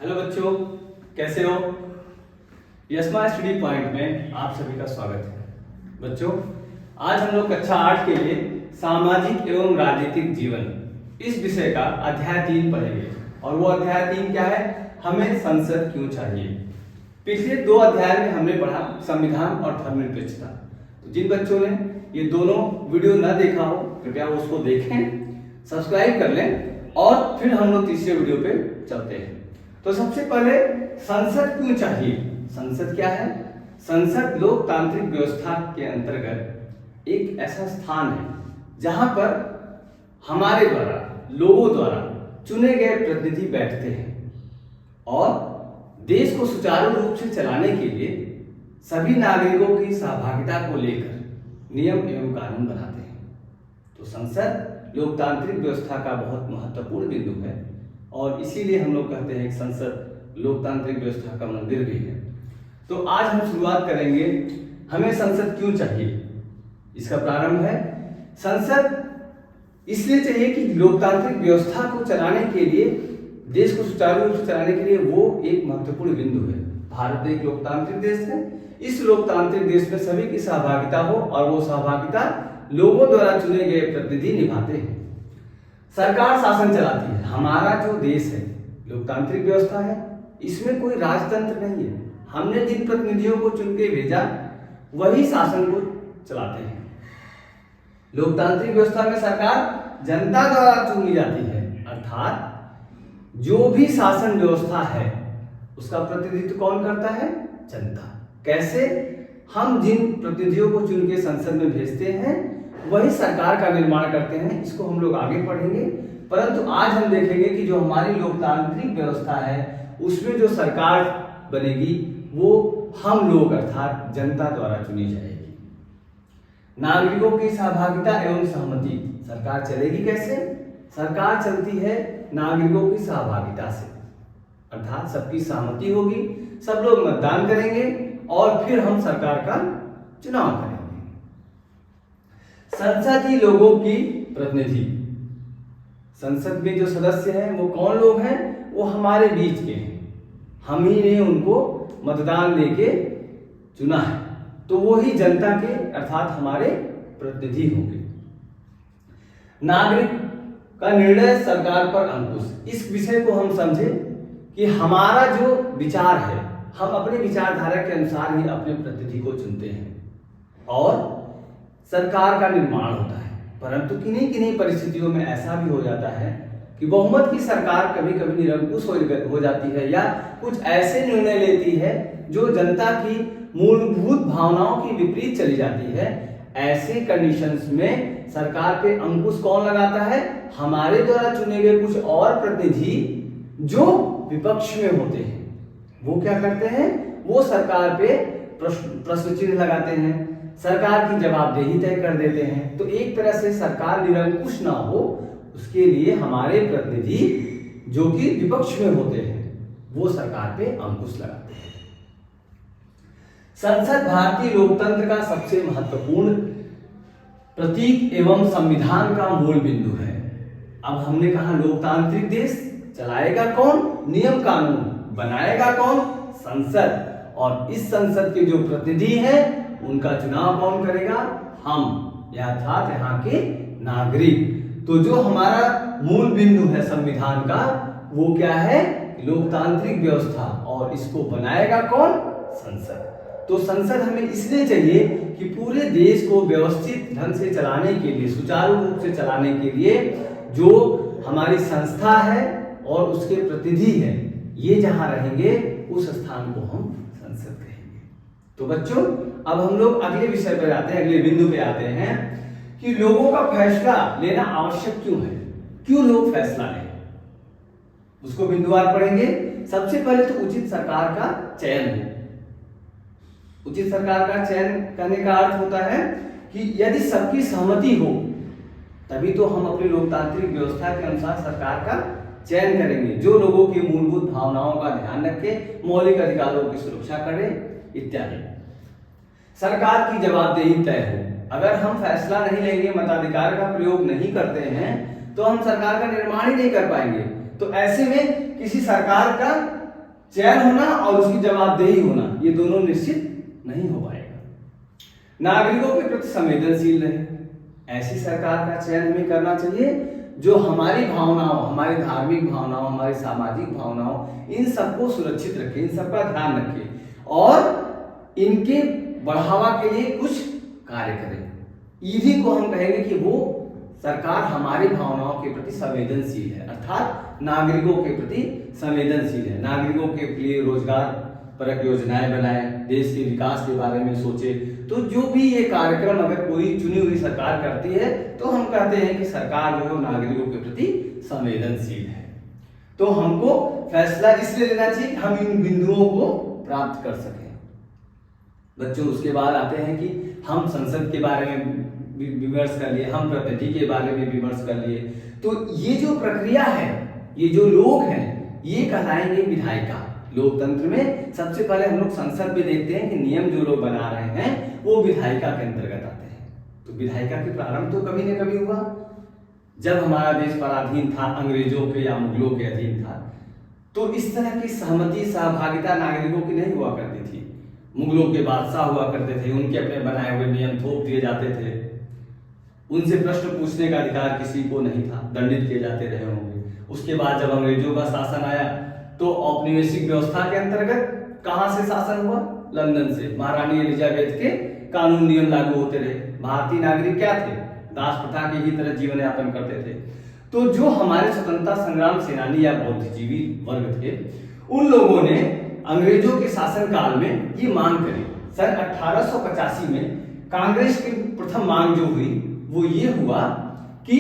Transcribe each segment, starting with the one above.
Hello बच्चों, कैसे हो? यशमा स्टडी पॉइंट में आप सभी का स्वागत है। बच्चों, आज हम लोग कक्षा 8 के लिए सामाजिक एवं राजनीतिक जीवन इस विषय का अध्याय 3 पढ़ेंगे। और वो अध्याय 3 क्या है? हमें संसद क्यों चाहिए। पिछले 2 अध्याय में हमने पढ़ा संविधान और धर्मनिरपेक्षता। तो जिन बच्चों ने ये दोनों वीडियो न देखा हो, कृपया उसको देखें, सब्सक्राइब कर लें और फिर हम लोग तीसरे वीडियो पे चलते हैं। तो सबसे पहले संसद क्यों चाहिए? संसद क्या है? संसद लोकतांत्रिक व्यवस्था के अंतर्गत एक ऐसा स्थान है जहां पर हमारे द्वारा, लोगों द्वारा चुने गए प्रतिनिधि बैठते हैं और देश को सुचारू रूप से चलाने के लिए सभी नागरिकों की सहभागिता को लेकर नियम एवं कानून बनाते हैं। तो संसद लोकतांत्रिक व्यवस्था का बहुत महत्वपूर्ण बिंदु है और इसीलिए हम लोग कहते हैं कि संसद लोकतांत्रिक व्यवस्था का मंदिर भी है। तो आज हम शुरुआत करेंगे, हमें संसद क्यों चाहिए। इसका प्रारंभ है, संसद इसलिए चाहिए कि लोकतांत्रिक व्यवस्था को चलाने के लिए, देश को सुचारू रूप से चलाने के लिए वो एक महत्वपूर्ण बिंदु है। भारत एक लोकतांत्रिक देश है। इस लोकतांत्रिक देश में सभी की सहभागिता हो और वो सहभागिता लोगों द्वारा चुने गए प्रतिनिधि निभाते हैं। सरकार शासन चलाती है। हमारा जो देश है लोकतांत्रिक व्यवस्था है, इसमें कोई राजतंत्र नहीं है। हमने जिन प्रतिनिधियों को चुन के भेजा वही शासन को चलाते हैं। लोकतांत्रिक व्यवस्था में सरकार जनता द्वारा चुनी जाती है, अर्थात जो भी शासन व्यवस्था है उसका प्रतिनिधित्व कौन करता है? जनता। कैसे? हम जिन प्रतिनिधियों को चुन के संसद में भेजते हैं वही सरकार का निर्माण करते हैं। इसको हम लोग आगे पढ़ेंगे, परंतु आज हम देखेंगे कि जो हमारी लोकतांत्रिक व्यवस्था है उसमें जो सरकार बनेगी वो हम लोग अर्थात जनता द्वारा चुनी जाएगी। नागरिकों की सहभागिता एवं सहमति। सरकार चलेगी कैसे? सरकार चलती है नागरिकों की सहभागिता से, अर्थात सबकी सहमति होगी, सब लोग मतदान करेंगे और फिर हम सरकार का चुनाव करेंगे। संसद ही लोगों की प्रतिनिधि। संसद में जो सदस्य हैं वो कौन लोग हैं? वो हमारे बीच के हैं। हम ही ने उनको मतदान देके चुना है, तो वो ही जनता के अर्थात हमारे प्रतिनिधि होंगे। नागरिक का निर्णय सरकार पर अंकुश। इस विषय को हम समझे कि हमारा जो विचार है, हम अपने विचारधारा के अनुसार ही अपने प्रतिनिधि को चुनते हैं और सरकार का निर्माण होता है। परंतु किन्हीं किन्हीं परिस्थितियों में ऐसा भी हो जाता है कि बहुमत की सरकार कभी कभी निरंकुश हो जाती है या कुछ ऐसे निर्णय लेती है जो जनता की मूलभूत भावनाओं की विपरीत चली जाती है। ऐसे कंडीशंस में सरकार पे अंकुश कौन लगाता है? हमारे द्वारा चुने गए कुछ और प्रतिनिधि जो विपक्ष में होते हैं। वो क्या करते हैं? वो सरकार पे प्रश्न चिन्ह लगाते हैं, सरकार की जवाबदेही तय कर देते हैं। तो एक तरह से सरकार निरंकुश ना हो उसके लिए हमारे प्रतिनिधि जो कि विपक्ष में होते हैं वो सरकार पे अंकुश लगाते हैं। संसद भारतीय लोकतंत्र का सबसे महत्वपूर्ण प्रतीक एवं संविधान का मूल बिंदु है। अब हमने कहा लोकतांत्रिक देश, चलाएगा कौन? नियम कानून बनाएगा कौन? संसद। और इस संसद के जो प्रतिनिधि हैं उनका चुनाव कौन करेगा? हम, अर्थात यहाँ के नागरिक। तो जो हमारा मूल बिंदु है संविधान का वो क्या है? लोकतांत्रिक व्यवस्था। और इसको बनाएगा कौन? संसद। तो संसद हमें इसलिए चाहिए कि पूरे देश को व्यवस्थित ढंग से चलाने के लिए, सुचारू रूप से चलाने के लिए जो हमारी संस्था है और उसके प्रतिनिधि हैं, ये जहां रहेंगे उस स्थान को हम संसद कहेंगे। तो बच्चों, अब हम लोग अगले विषय पर आते हैं, अगले बिंदु पे आते हैं कि लोगों का फैसला लेना आवश्यक क्यों है? क्यों लोग फैसला लें? उसको बिंदुवार पढ़ेंगे। सबसे पहले तो उचित सरकार का चयन हो। उचित सरकार का चयन करने का अर्थ होता है कि यदि सबकी सहमति हो तभी तो हम अपनी लोकतांत्रिक व्यवस्था के अनुसार सरकार का चयन करेंगे, जो लोगों की मूलभूत भावनाओं का ध्यान रखे, मौलिक अधिकारों की सुरक्षा करे इत्यादि। सरकार की जवाबदेही तय हो। अगर हम फैसला नहीं लेंगे, मताधिकार का प्रयोग नहीं करते हैं तो हम सरकार का निर्माण ही नहीं कर पाएंगे। तो ऐसे में किसी सरकार का चयन होना और उसकी जवाबदेही होना, ये दोनों निश्चित नहीं हो पाएगा। नागरिकों के प्रति संवेदनशील रहे, ऐसी सरकार का चयन हमें करना चाहिए जो हमारी भावनाओं, हमारी धार्मिक भावनाओं, हमारी सामाजिक भावनाओं, इन सबको सुरक्षित रखे, इन सबका ध्यान रखे और इनके बढ़ावा के लिए कुछ कार्य करे। इन्हीं को हम कहेंगे कि वो सरकार हमारी भावनाओं के प्रति संवेदनशील है, अर्थात नागरिकों के प्रति संवेदनशील है। नागरिकों के लिए रोजगार परक योजनाएं बनाए, देश के विकास के बारे में सोचे। तो जो भी ये कार्यक्रम अगर कोई चुनी हुई सरकार करती है तो हम कहते हैं कि सरकार जो है नागरिकों के प्रति संवेदनशील है। तो हमको फैसला इसलिए लेना चाहिए कि हम इन बिंदुओं को प्राप्त कर सकें। बच्चों, उसके बाद आते हैं कि हम संसद के बारे में विमर्श कर लिए, हम प्रतिनिधि के बारे में विमर्श कर लिए। तो ये जो प्रक्रिया है, ये जो लोग हैं, ये कहलाएंगे विधायिका। लोकतंत्र में सबसे पहले हम लोग संसद में देखते हैं कि नियम जो लोग बना रहे हैं वो विधायिका के अंतर्गत आते हैं। तो विधायिका के प्रारंभ तो कभी न कभी हुआ जब हमारा देश पराधीन था, अंग्रेजों के या मुगलों के अधीन था। तो इस तरह की सहमति, सहभागिता नागरिकों की नहीं हुआ करती थी। मुगलों के बादशाह हुआ करते थे, उनके अपने बनाए हुए नियम थोप दिए जाते थे, उनसे प्रश्न पूछने का अधिकार किसी को नहीं था, दंडित किए जाते रहे होंगे। उसके बाद जब अंग्रेजों का शासन आया तो औपनिवेशिक व्यवस्था के अंतर्गत कहां से शासन हुआ? लंदन से। महारानी एलिजाबेथ के कानून नियम लागू होते रहे। भारतीय नागरिक क्या थे? दास प्रथा की ही तरह जीवन यापन करते थे। तो जो हमारे स्वतंत्रता संग्राम सेनानी या बुद्धिजीवी वर्ग थे, उन लोगों ने अंग्रेजों के शासन काल में ये मांग करी। सन 1885 में कांग्रेस की प्रथम मांग जो हुई वो ये हुआ कि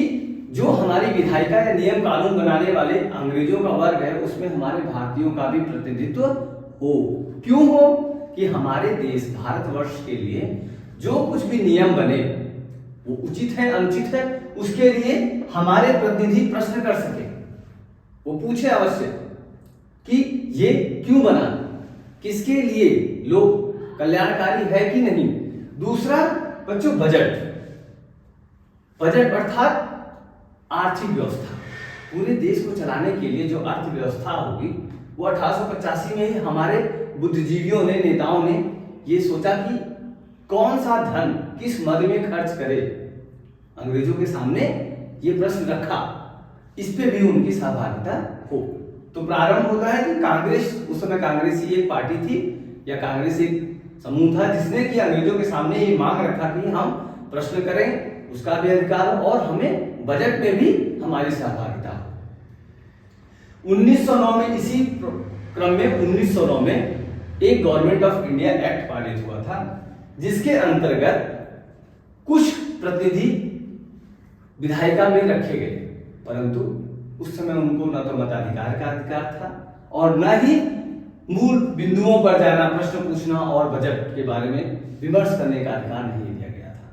जो हमारी विधायिका या नियम कानून बनाने वाले अंग्रेजों का वर्ग है उसमें हमारे भारतीयों का भी प्रतिनिधित्व हो। क्यों हो? कि हमारे देश भारतवर्ष के लिए जो कुछ भी नियम बने वो उचित है, अनुचित है, उसके लिए हमारे प्रतिनिधि प्रश्न कर सके, वो पूछे अवश्य कि ये क्यों बना, किसके लिए, लोग कल्याणकारी है कि नहीं। दूसरा बच्चों, बजट अर्थात आर्थिक व्यवस्था। पूरे देश को चलाने के लिए जो अर्थव्यवस्था होगी वो 1885 में ही हमारे बुद्धिजीवियों ने, नेताओं ने ये सोचा कि कौन सा धन किस मद में खर्च करे। अंग्रेजों के सामने ये प्रश्न रखा, इस पे भी उनकी सहभागिता हो। तो प्रारंभ होता है कि कांग्रेस, उस समय कांग्रेस ही एक पार्टी थी या कांग्रेस एक समूह था जिसने कि अंग्रेजों के सामने ये मांग रखा कि हम प्रश्न करें, उसका भी अधिकार और हमें बजट में भी हमारी सहभागिता हो। 1909 में, इसी क्रम में 1909 में एक गवर्नमेंट ऑफ इंडिया एक्ट पारित हुआ था जिसके अंतर्गत कुछ प्रतिनिधि विधायिका में रखे गए, परंतु उस समय उनको न तो मताधिकार का अधिकार था और न ही मूल बिंदुओं पर जाना, प्रश्न पूछना और बजट के बारे में विमर्श करने का अधिकार नहीं दिया गया था।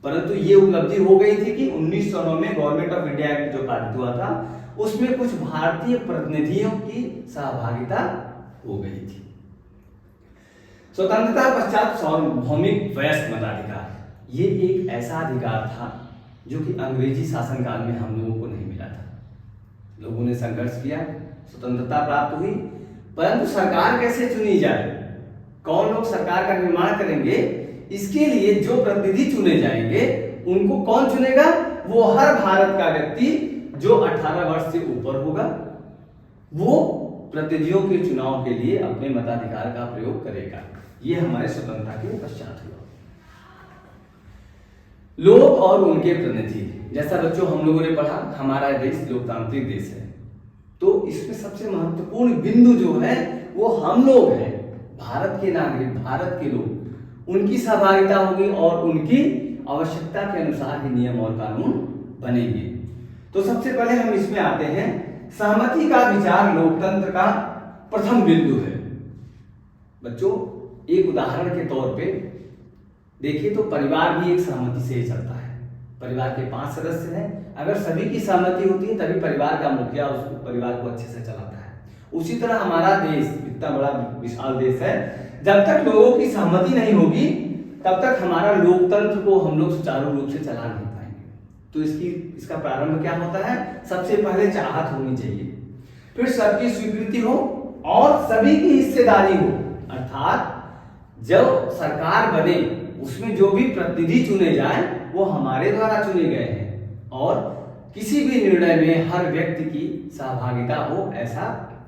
परंतु ये उपलब्धि हो गई थी कि 1909 में गवर्नमेंट ऑफ इंडिया एक्ट जो पारित हुआ था उसमें कुछ भारतीय प्रतिनिधियों की सहभागिता हो गई थी। स्वतंत्रता पश्चात सार्वभौमिक वयस्क मताधिकार, ये एक ऐसा अधिकार था जो कि अंग्रेजी शासनकाल में हम लोगों को नहीं मिला था। लोगों ने संघर्ष किया, स्वतंत्रता प्राप्त हुई, परंतु सरकार कैसे चुनी जाए, कौन लोग सरकार का निर्माण करेंगे, इसके लिए जो प्रतिनिधि चुने जाएंगे उनको कौन चुनेगा? वो हर भारत का व्यक्ति जो 18 वर्ष से ऊपर होगा वो प्रतिनिधियों के चुनाव के लिए अपने मताधिकार का प्रयोग करेगा। ये हमारे स्वतंत्रता के पश्चात हुआ। लोग और उनके प्रतिनिधि, जैसा बच्चों हम लोगों ने पढ़ा, हमारा देश लोकतांत्रिक देश है, तो इसमें सबसे महत्वपूर्ण बिंदु जो है वो हम लोग हैं, भारत के नागरिक, भारत के लोग, उनकी सहभागिता होगी और उनकी आवश्यकता के अनुसार ही नियम और कानून बनेंगे। तो सबसे पहले हम इसमें आते हैं, सहमति का विचार लोकतंत्र का प्रथम बिंदु है। बच्चों, एक उदाहरण के तौर पे देखिए तो परिवार भी एक सहमति से ही चलता है। परिवार के 5 सदस्य हैं, अगर सभी की सहमति होती है तभी परिवार का मुखिया उस परिवार को अच्छे से चलाता है। उसी तरह हमारा देश इतना बड़ा विशाल देश है, जब तक लोगों की सहमति नहीं होगी तब तक हमारा लोकतंत्र को हम लोग सुचारू रूप से चला नहीं पाएंगे। तो इसका प्रारंभ क्या होता है? सबसे पहले चाहत होनी चाहिए, फिर सबकी स्वीकृति हो, और सभी की हिस्सेदारी हो। अर्थात जब सरकार बने उसमें जो भी प्रतिनिधि चुने जाएं वो हमारे द्वारा चुने गए हैं और किसी भी निर्णय में हर व्यक्ति की सहभागिता हो, ऐसा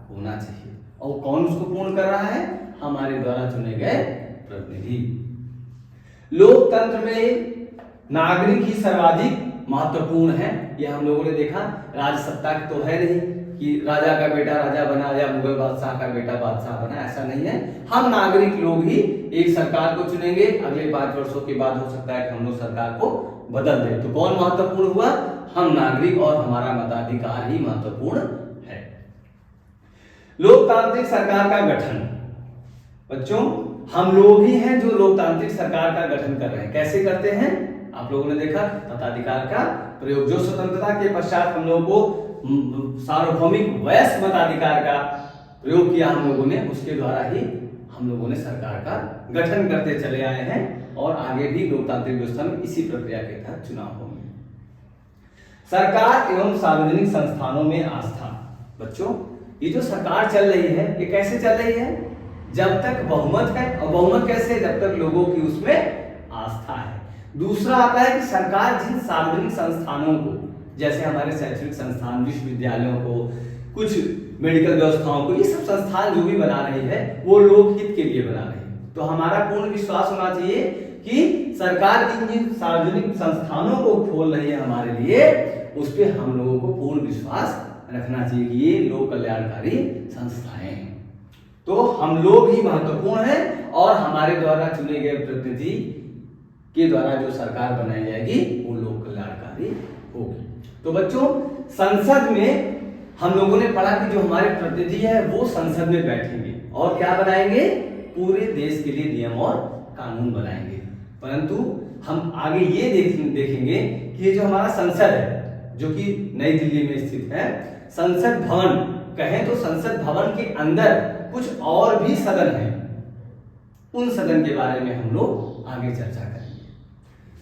होना चाहिए। और कौन उसको पूर्ण कर रहा है? हमारे द्वारा चुने गए प्रतिनिधि। लोकतंत्र में नागरिक ही सर्वाधिक महत्वपूर्ण है। यह हम लोगों ने देखा। राजसत्ता तो है नहीं कि राजा का बेटा राजा बना या मुगल बादशाह का बेटा बादशाह बना, ऐसा नहीं है। हम नागरिक लोग ही एक सरकार को चुनेंगे। अगले 5 वर्षों के बाद हो सकता है कि हम लोग सरकार को बदल दें। तो कौन महत्वपूर्ण हुआ? हम नागरिक, और हमारा मताधिकार ही महत्वपूर्ण है। लोकतांत्रिक सरकार का गठन। बच्चों, हम लोग ही हैं जो लोकतांत्रिक सरकार का गठन कर रहे हैं। कैसे करते हैं? आप लोगों ने देखा, मताधिकार का प्रयोग। जो स्वतंत्रता के पश्चात हम लोगों को सार्वभौमिक वयस्क मताधिकार का प्रयोग किया हम लोगों ने, उसके द्वारा ही हम लोगों ने सरकार का गठन करते चले आए हैं और आगे भी लोकतांत्रिक व्यवस्था में इसी प्रक्रिया के तहत चुनाव होंगे। सरकार एवं सार्वजनिक संस्थानों में आस्था। बच्चों, ये जो सरकार चल रही है ये कैसे चल रही है? जब तक बहुमत है। और बहुमत कैसे? जब तक लोगों की उसमें आस्था है। दूसरा आता है कि सरकार जिन सार्वजनिक संस्थानों को, जैसे हमारे शैक्षणिक संस्थान, विश्वविद्यालयों को, कुछ मेडिकल व्यवस्थाओं को, ये सब संस्थान जो भी बना रही है वो लोकहित के लिए बना रही है। तो हमारा पूर्ण विश्वास होना चाहिए कि सरकार जिन सार्वजनिक संस्थानों को खोल रही है हमारे लिए, उस पर हम लोगों को पूर्ण विश्वास रखना चाहिए कि ये लोक कल्याणकारी संस्थाएं हैं। तो हम लोग ही महत्वपूर्ण हैं और हमारे द्वारा चुने गए प्रतिनिधि के द्वारा जो सरकार बनाई जाएगी वो लोक कल्याणकारी होगी। तो बच्चों, संसद में हम लोगों ने पढ़ा कि जो हमारे प्रतिनिधि है वो संसद में बैठेंगे और क्या बनाएंगे? पूरे देश के लिए नियम और कानून बनाएंगे। परंतु हम आगे ये देखेंगे कि ये जो हमारा संसद है, जो कि नई दिल्ली में स्थित है, संसद भवन कहें तो संसद भवन के अंदर कुछ और भी सदन हैं। उन सदन के बारे में हम लोग आगे चर्चा करेंगे।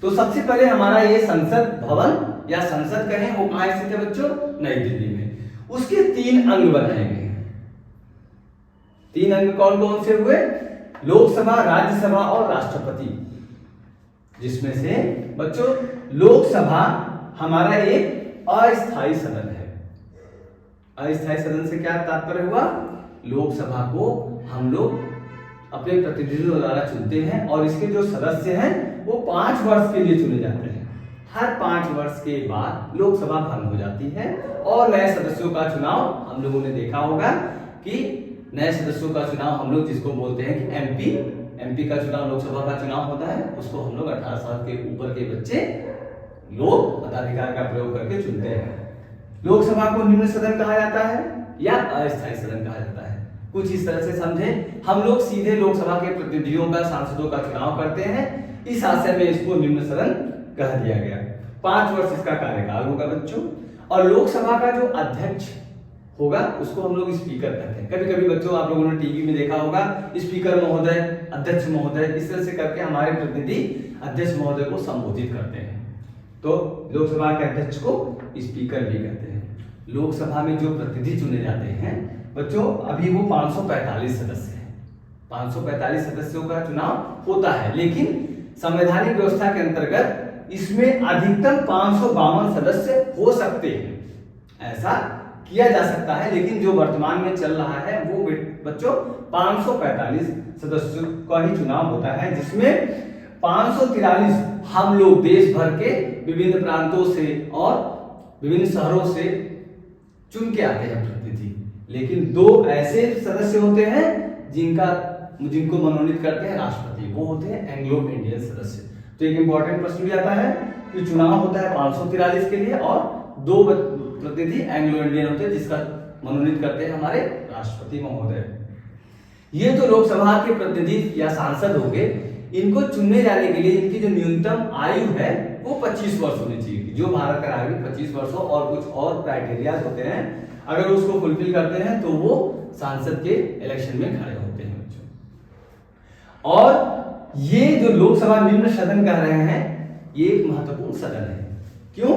तो सबसे पहले हमारा ये संसद भवन या संसद कहें वो कहां स्थित है बच्चों? नई दिल्ली में। उसके 3 अंग बनाए गए हैं। 3 अंग कौन कौन से हुए? लोकसभा, राज्यसभा और राष्ट्रपति। जिसमें से बच्चों लोकसभा हमारा एक अस्थायी सदन है। अस्थायी सदन से क्या तात्पर्य हुआ? लोकसभा को हम लोग अपने प्रतिनिधियों द्वारा चुनते हैं और इसके जो सदस्य हैं वो 5 वर्ष के लिए चुने जाते हैं। हर 5 वर्ष के बाद लोकसभा भंग हो जाती है और नए सदस्यों का चुनाव, हम लोगों ने देखा होगा कि नए सदस्यों का चुनाव हम लोग जिसको बोलते हैं कि एमपी का चुनाव, लोकसभा का चुनाव होता है, उसको हम लोग 18 साल के ऊपर के बच्चे लोग मताधिकार का प्रयोग करके चुनते हैं। लोकसभा को निम्न सदन कहा जाता है या अस्थायी सदन कहा जाता है। कुछ इस तरह से समझें, हम लोग सीधे लोकसभा के प्रतिनिधियों का, सांसदों का चुनाव करते हैं। इस आशय में इसको निम्न सदन कह दिया गया। 5 वर्ष इसका कार्यकाल होगा बच्चों। और लोकसभा का जो अध्यक्ष होगा उसको हम लोग स्पीकर कहते हैं। कभी कभी बच्चों आप लोगों ने टीवी में देखा होगा, स्पीकर महोदय, अध्यक्ष महोदय, इस तरह से करके हमारे प्रतिनिधि अध्यक्ष महोदय को संबोधित करते हैं। तो लोकसभा के अध्यक्ष को स्पीकर भी कहते हैं। लोकसभा में जो प्रतिनिधि चुने जाते हैं बच्चों, अभी वो 545 सदस्य हैं। 545 सदस्यों का चुनाव होता है, लेकिन संवैधानिक व्यवस्था के अंतर्गत इसमें अधिकतम 552 सदस्य हो सकते हैं। ऐसा किया जा सकता है, लेकिन जो वर्तमान में चल रहा है वो बच्चों 545 सदस्यों का ही चुनाव होता है, जिसमें 543 हम लोग देश भर के विभिन्न प्रांतों से और विभिन्न शहरों से चुन के आते हैं प्रतिनिधि। लेकिन 2 ऐसे सदस्य होते हैं जिनको मनोनीत करते हैं राष्ट्रपति, वो होते हैं एंग्लो इंडियन सदस्य। तो एक इंपॉर्टेंट प्रश्न भी आता है कि चुनाव होता है 543 के लिए और 2 प्रतिनिधि एंग्लो इंडियन होते हैं जिसका मनोनीत करते हैं हमारे राष्ट्रपति महोदय। ये तो लोकसभा के प्रतिनिधि या सांसद हो गए। इनको चुनने जाने के लिए इनकी जो न्यूनतम आयु है वो 25 वर्ष होनी चाहिए। जो भारत का नागरिक 25 वर्ष हो और कुछ और क्राइटेरिया होते हैं, अगर उसको फुलफिल करते हैं तो वो सांसद के इलेक्शन में खड़े होते हैं बच्चों। और ये जो लोकसभा निम्न सदन कह रहे हैं, ये एक महत्वपूर्ण सदन है। क्यों?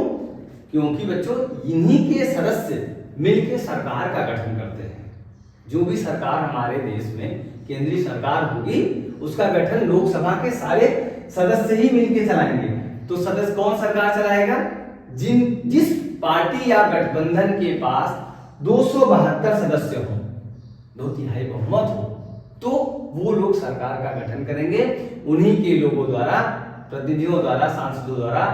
क्योंकि बच्चों इन्हीं के सदस्य मिलकर सरकार का गठन करते हैं। जो भी सरकार हमारे देश में केंद्रीय सरकार होगी उसका गठन लोकसभा के सारे सदस्य ही मिलकर चलाएंगे। तो सदस्य कौन सरकार चलाएगा? जिस पार्टी या गठबंधन के पास 272 सदस्य हो, 2/3 बहुमत हो, तो वो लोग सरकार का गठन करेंगे। उन्हीं के लोगों द्वारा, प्रतिनिधियों द्वारा, सांसदों द्वारा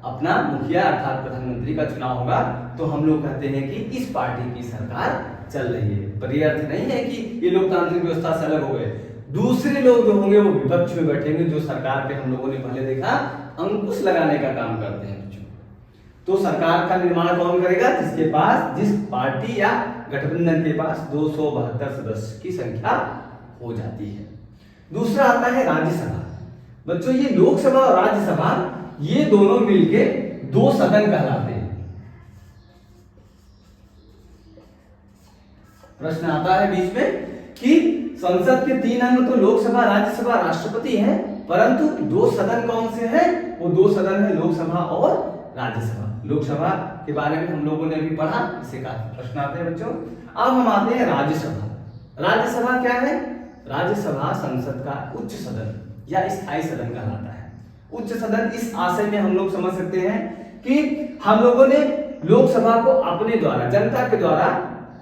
अपना मुखिया अर्थात प्रधानमंत्री का चुनाव होगा। तो हम लोग कहते हैं कि इस पार्टी की सरकार चल रही है। पर यह अर्थ नहीं है कि ये लोकतांत्रिक व्यवस्था से अलग हो गए। दूसरे लोग जो होंगे वो विपक्ष में बैठेंगे, जो सरकार पे हम लोगों ने पहले देखा अंकुश लगाने का काम करते हैं बच्चों। तो सरकार का निर्माण कौन करेगा? जिसके पास, जिस पार्टी या गठबंधन के पास 272 सदस्य की संख्या हो जाती है। दूसरा आता है राज्यसभा। बच्चों ये लोकसभा और राज्यसभा ये दोनों मिलके 2 सदन कहलाते हैं। प्रश्न आता है बीच में कि संसद के 3 अंग तो लोकसभा, राज्यसभा, राष्ट्रपति हैं, परंतु 2 सदन कौन से हैं? वो 2 सदन है लोकसभा और राज्यसभा। लोकसभा के बारे में हम लोगों ने अभी पढ़ा, इससे काफी प्रश्न आते हैं बच्चों। अब हम आते हैं राज्यसभा। राज्यसभा क्या है? राज्यसभा संसद का उच्च सदन या स्थायी सदन कहलाता है। उच्च सदन इस आशय में हम लोग समझ सकते हैं कि हम लोगों ने लोकसभा को अपने द्वारा, जनता के द्वारा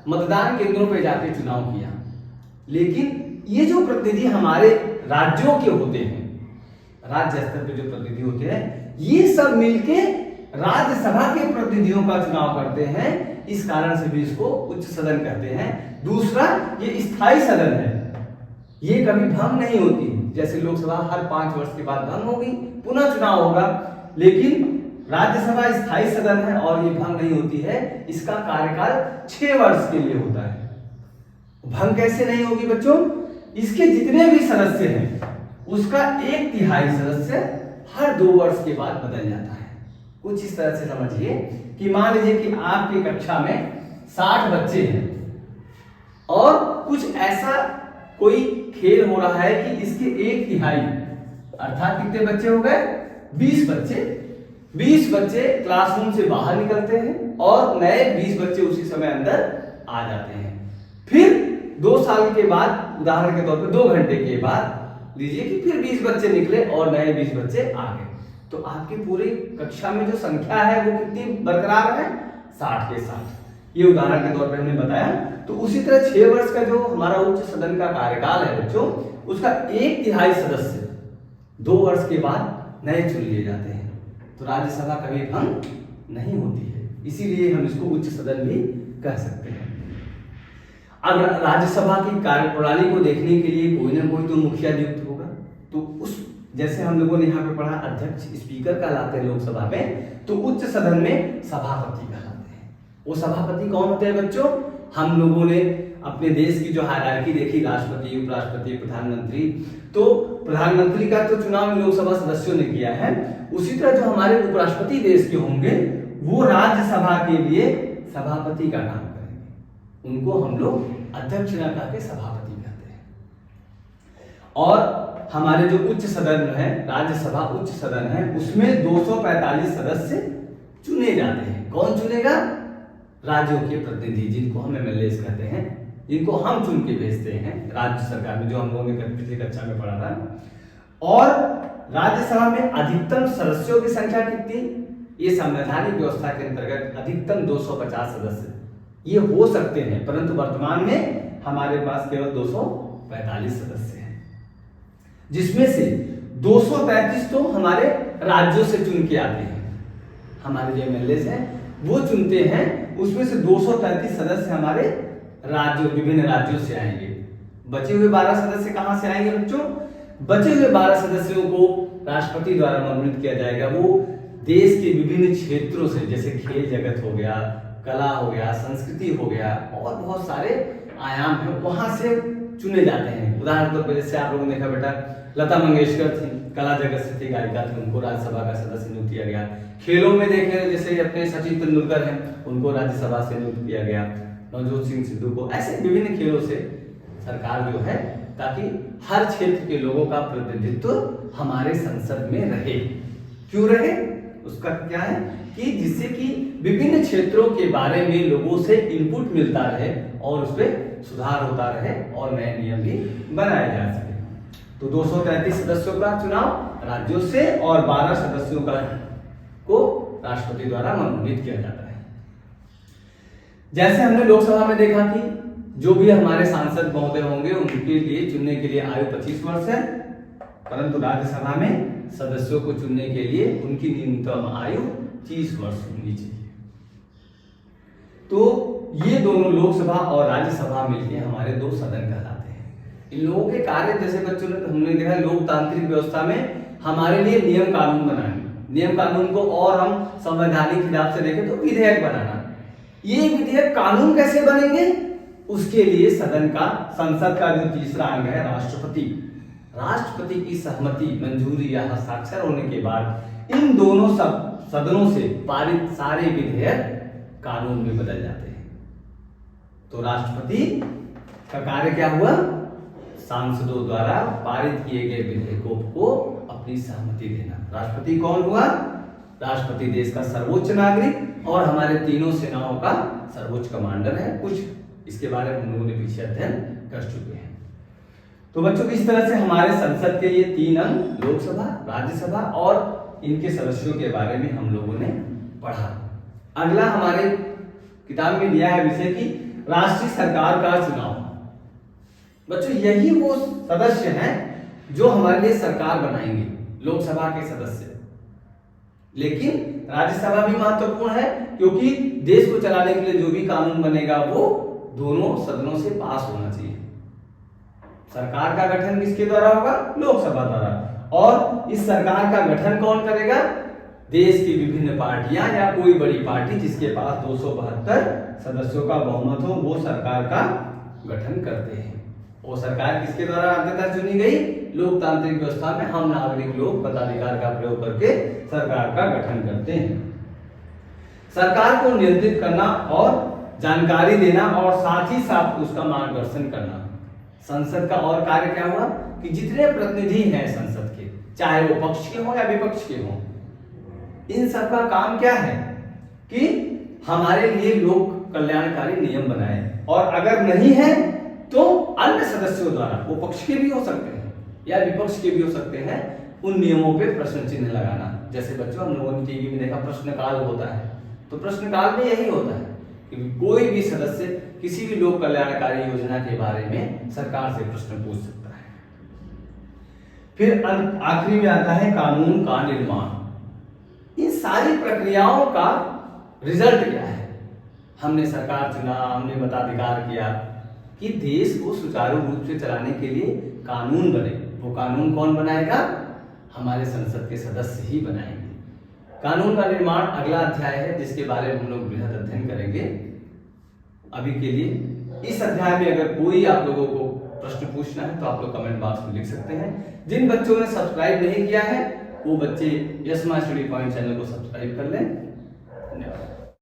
मतदान केंद्रों पर जाकर चुनाव किया, लेकिन ये जो प्रतिनिधि हमारे राज्यों के होते हैं, राज्य स्तर पे जो प्रतिनिधि होते हैं, ये सब मिलके राज्यसभा के प्रतिनिधियों का चुनाव करते हैं। इस कारण से भी इसको उच्च सदन कहते हैं। दूसरा, ये स्थायी सदन है, ये कभी भंग नहीं होती। जैसे लोकसभा हर 5 वर्ष के बाद भंग होगी, पुनः चुनाव होगा, लेकिन राज्यसभा स्थायी सदन है और ये भंग नहीं होती है। इसका कार्यकाल 6 वर्ष के लिए होता है। भंग कैसे नहीं होगी बच्चों? इसके जितने भी सदस्य हैं उसका 1/3 सदस्य हर 2 वर्ष के बाद बदल जाता है। कुछ इस तरह से समझिए कि मान लीजिए कि आपकी कक्षा में 60 बच्चे हैं और कुछ ऐसा कोई खेल हो रहा है कि इसके 1/3 अर्थात कितने बच्चे हो गए? 20 बच्चे क्लासरूम से बाहर निकलते हैं और नए 20 बच्चे उसी समय अंदर आ जाते हैं। फिर 2 साल के बाद, उदाहरण के तौर पर 2 घंटे के बाद लीजिए कि फिर 20 बच्चे निकले और नए 20 बच्चे आ गए। तो आपकी पूरी कक्षा में जो संख्या है वो कितनी बरकरार है? 60 के 60। ये उदाहरण के तौर पर हमने बताया। तो उसी तरह 6 वर्ष का जो हमारा उच्च सदन का कार्यकाल है बच्चों, उसका 1/3 सदस्य 2 वर्ष के बाद नए चुन लिए जाते हैं। तो राज्यसभा कभी भंग नहीं होती है, इसीलिए हम इसको उच्च सदन भी कह सकते हैं। अब राज्यसभा की कार्यप्रणाली को देखने के लिए कोई ना कोई तो मुखिया नियुक्त होगा। तो उस, जैसे हम लोगों ने यहाँ पे पढ़ा, अध्यक्ष स्पीकर कहलाते हैं लोकसभा में, तो उच्च सदन में सभापति कहलाते हैं। वो सभापति कौन होते हैं बच्चों? हम लोगों ने अपने देश की जो हायरार्की देखी, राष्ट्रपति, उपराष्ट्रपति, प्रधानमंत्री, तो प्रधानमंत्री का तो चुनाव लोकसभा सदस्यों ने किया है। उसी तरह जो हमारे उपराष्ट्रपति देश के होंगे वो राज्यसभा के लिए सभापति का काम करेंगे। उनको हम लोग अध्यक्ष न कह के सभापति कहते हैं। और हमारे जो उच्च सदन है, राज्यसभा उच्च सदन है, उसमें 245 सदस्य चुने जाते हैं। कौन चुनेगा? राज्यों के प्रतिनिधि, जिनको हम एमएलए कहते हैं, जिनको हम चुन के भेजते हैं राज्य सरकार में, जो हम लोगों ने पिछली कक्षा में पढ़ा था। और राज्यसभा में अधिकतम सदस्यों की संख्या कितनी? ये संवैधानिक व्यवस्था के अंतर्गत अधिकतम 250 सदस्य ये हो सकते हैं, परंतु वर्तमान में हमारे पास केवल 245 सदस्य हैं, जिसमें से 233 तो हमारे राज्यों से चुन के आते हैं। हमारे जो एमएलए हैं वो चुनते हैं, उसमें से 233 सदस्य हमारे राज्यों, विभिन्न राज्यों से आएंगे। बचे हुए 12 सदस्य कहां से आएंगे बच्चों? बचे हुए 12 सदस्यों को राष्ट्रपति द्वारा मनोनीत किया जाएगा। वो देश के विभिन्न क्षेत्रों से, जैसे खेल जगत हो गया, कला हो गया, संस्कृति हो गया, और बहुत सारे आयाम हैं, वहां से चुने जाते हैं। उदाहरण के तौर पर जैसे आप लोगों ने देखा बेटा, लता मंगेशकर थी, कला जगत से थी, गायिका थी, उनको राज्यसभा का सदस्य नियुक्त किया गया। खेलों में देखें जैसे अपने सचिन तेंदुलकर हैं, उनको राज्यसभा से नियुक्त किया गया। नवजोत सिंह सिद्धू को, ऐसे विभिन्न खेलों से सरकार जो है, ताकि हर क्षेत्र के लोगों का प्रतिनिधित्व हमारे संसद में रहे। क्यों रहे? उसका क्या है कि जिससे कि विभिन्न क्षेत्रों के बारे में लोगों से इनपुट मिलता रहे और उस पर सुधार होता रहे और नए नियम भी बनाए जा सके। तो 233 सदस्यों का चुनाव राज्यों से और 12 सदस्यों का को राष्ट्रपति द्वारा मनोनीत किया जाता है। जैसे हमने लोकसभा में देखा कि जो भी हमारे सांसद महोदय होंगे उनके लिए चुनने के लिए आयु 25 वर्ष है, परंतु राज्यसभा में सदस्यों को चुनने के लिए उनकी न्यूनतम आयु 30 वर्ष होनी चाहिए। तो ये दोनों लोकसभा और राज्यसभा मिलकर हमारे दो सदन कहलाते हैं। इन लोगों के कार्य जैसे बच्चों ने हमने देखा लोकतांत्रिक व्यवस्था में हमारे लिए नियम कानून बनाने, नियम कानून को और हम संवैधानिक हिसाब से देखें तो विधेयक बनाना। ये विधेयक कानून कैसे बनेंगे उसके लिए सदन का संसद का जो तीसरा अंग है राष्ट्रपति की सहमति मंजूरी या हस्ताक्षर होने के बाद इन दोनों सदनों से पारित सारे विधेयक कानून में बदल जाते हैं। तो राष्ट्रपति का कार्य क्या हुआ, सांसदों द्वारा पारित किए गए विधेयकों को अपनी सहमति देना। राष्ट्रपति कौन हुआ, राष्ट्रपति देश का सर्वोच्च नागरिक और हमारे तीनों सेनाओं का सर्वोच्च कमांडर है। कुछ इसके बारे में हम लोगों ने पीछे अध्ययन कर चुके हैं। तो बच्चों इस तरह से हमारे संसद के ये 3 अंग लोकसभा, राज्यसभा और इनके सदस्यों के बारे में हम लोगों ने पढ़ा। अगला हमारे किताब में दिया है विषय की राष्ट्रीय सरकार का चुनाव। बच्चों यही वो सदस्य हैं जो हमारे लिए सरकार बनाएंगे, लोकसभा के सदस्य। लेकिन राज्यसभा भी महत्वपूर्ण है क्योंकि देश को चलाने के लिए जो भी कानून बनेगा वो दोनों सदनों से पास होना चाहिए। सरकार का गठन किसके द्वारा होगा, लोकसभा द्वारा। और इस सरकार का गठन कौन करेगा, देश की विभिन्न पार्टियां या कोई बड़ी पार्टी जिसके पास 272 सदस्यों का बहुमत हो वो सरकार का गठन करते हैं। वो सरकार किसके द्वारा अंततः चुनी गई, लोकतांत्रिक व्यवस्था में हम नागरिक लोग मताधिकार का प्रयोग करके सरकार का गठन करते हैं। सरकार को नियंत्रित करना और जानकारी देना और साथ ही साथ उसका मार्गदर्शन करना। संसद का और कार्य क्या हुआ कि जितने प्रतिनिधि हैं संसद के, चाहे वो पक्ष के हों या विपक्ष के हों, इन सब का काम क्या है कि हमारे लिए लोक कल्याणकारी नियम बनाए और अगर नहीं है तो अन्य सदस्यों द्वारा, वो पक्ष के भी हो सकते हैं या विपक्ष के भी हो सकते हैं, उन नियमों पे प्रश्न चिन्ह लगाना। जैसे बच्चों हम लोगों ने टीवी में देखा प्रश्नकाल होता है, तो प्रश्नकाल में यही होता है कि कोई भी सदस्य किसी भी लोक कल्याणकारी योजना के बारे में सरकार से प्रश्न पूछ सकता है। फिर आखिरी में आता है कानून का निर्माण। इन सारी प्रक्रियाओं का रिजल्ट क्या है, हमने सरकार चुना, हमने मताधिकार किया कि देश को सुचारू रूप से चलाने के लिए कानून बने। वो कानून कौन बनाएगा, हमारे संसद के सदस्य ही बनाएंगे। कानून का निर्माण अगला अध्याय है जिसके बारे में हम लोग बृहद अध्ययन करेंगे। अभी के लिए इस अध्याय में अगर कोई आप लोगों को प्रश्न पूछना है तो आप लोग कमेंट बॉक्स में लिख सकते हैं। जिन बच्चों ने सब्सक्राइब नहीं किया है वो बच्चे yes my study point channel को सब्सक्राइब कर लें